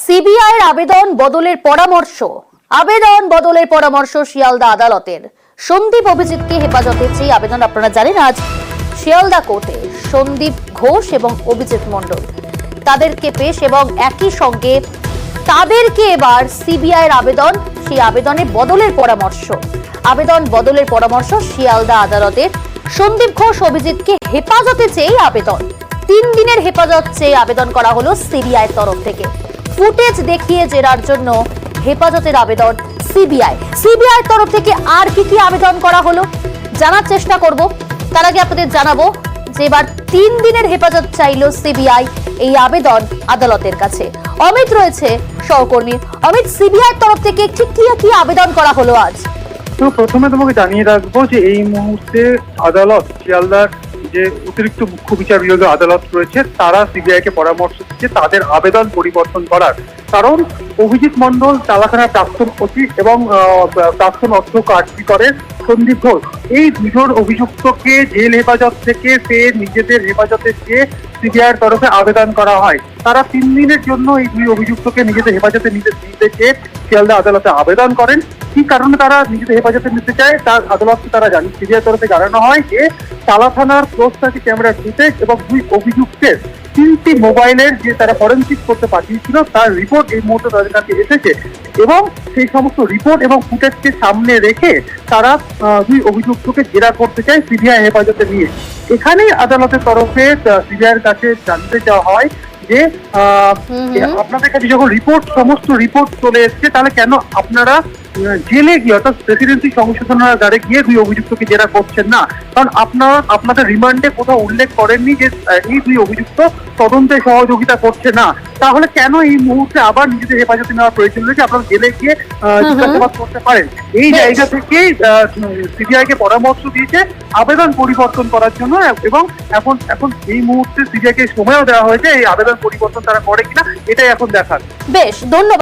সিবিআইয়ের আবেদন বদলের পরামর্শ শিয়ালদা আদালতের। সন্দীপ অভিজিৎকে হেফাজতে চেয়ে আবেদন আপনারা জানেন আজ শিয়ালদা কোর্টে সন্দীপ ঘোষ এবং অভিজিৎ মণ্ডল তাদেরকে পেশ এবং একই সঙ্গে তাদেরকে এবার সিবিআইয়ের আবেদন, সেই আবেদনে বদলের পরামর্শ শিয়ালদা আদালতের। সন্দীপ ঘোষ অভিজিৎকে হেফাজতে চেয়ে আবেদন, 3 দিনের হেফাজত চেয়ে আবেদন করা হলো সিবিআইয়ের তরফ থেকে। ফুটেজ দেখিয়ে জেরার জন্য হেফাজতের আবেদন সিবিআইয়ের তরফ থেকে। আর কি আবেদন করা হলো জানার চেষ্টা করব। তার আগে আপনাদের জানাবো যে এবার 3 দিনের হেফাজত চাইলো সিবিআই, এই আবেদন আদালতের কাছে। অমিত রয়েছে সহকর্মী। অমিত, সিবিআইয়ের তরফ থেকে ঠিক কি আবেদন করা হলো আজ? তো প্রথমে তোমাকে জানিয়ে রাখবো যে এই মুহূর্তে আদালত, শিয়ালদার যে অতিরিক্ত মুখ্য বিচার বিভাগীয় আদালত রয়েছে, তারা সিবিআই কে পরামর্শ দিচ্ছে তাদের আবেদন পরিবর্তন করার। কারণ অভিজিৎ মণ্ডল চালাখানার প্রাক্তন ওসি এবং প্রাক্তন অধ্যক্ষ আটকি করেন সন্দীপ ঘোষ, এই দুজন অভিযুক্তকে জেল হেফাজত থেকে সে নিজেদের হেফাজতে চেয়ে সিবিআইয়ের তরফে আবেদন করা হয়। তারা 3 দিনের জন্য এই 2 অভিযুক্তকে নিজেদের হেফাজতে নিতে চেয়ে শিয়ালদা আদালতে আবেদন করেন। কি কারণে তারা নিজেদের হেফাজতে নিতে চায় তার আদালতকে তারা সিবিআই তরফে জানানো হয় যে চালা থানার ক্লোজ সার্কিট ক্যামেরার ফুটেজ এবং 2 অভিযুক্তের 3টি মোবাইলের যে তারা ফরেনসিক করতে পাঠিয়েছিল তার রিপোর্ট এই মুহূর্তে তাদের কাছে এসেছে এবং সেই সমস্ত রিপোর্ট এবং ফুটেজকে সামনে রেখে তারা 2 অভিযুক্তকে জেরা করতে চায় সিবিআই হেফাজতে নিয়ে। এখানেই আদালতের তরফে সিবিআইয়ের কাছে জানতে চাওয়া হয় যে আপনাদের কাছে যখন সমস্ত রিপোর্ট চলে এসছে, তাহলে কেন আপনারা জেলে গিয়ে অর্থাৎ প্রেসিডেন্সি সংশোধনাগারে গিয়ে 2 অভিযুক্তকে জেরা করছেন না? কারণ আপনাদের রিমান্ডে কোথাও উল্লেখ করেননি যে এই 2 অভিযুক্ত তদন্তে সহযোগিতা করছে না। তাহলে কেন এই মুহূর্তে আবার নিজেদের হেফাজতে নেওয়ার প্রয়োজন রয়েছে? আপনারা জেলে গিয়ে জিজ্ঞাসাবাদ করতে পারেন। এই জায়গা থেকেই সিবিআই কে পরামর্শ দিয়েছে আবেদন পরিবর্তন করার জন্য এবং এখন এই মুহূর্তে সিবিআই কে সময়ও দেওয়া হয়েছে এই আবেদন পরিবর্তন তারা করে কিনা, এটাই এখন দেখার। বেশ, ধন্যবাদ।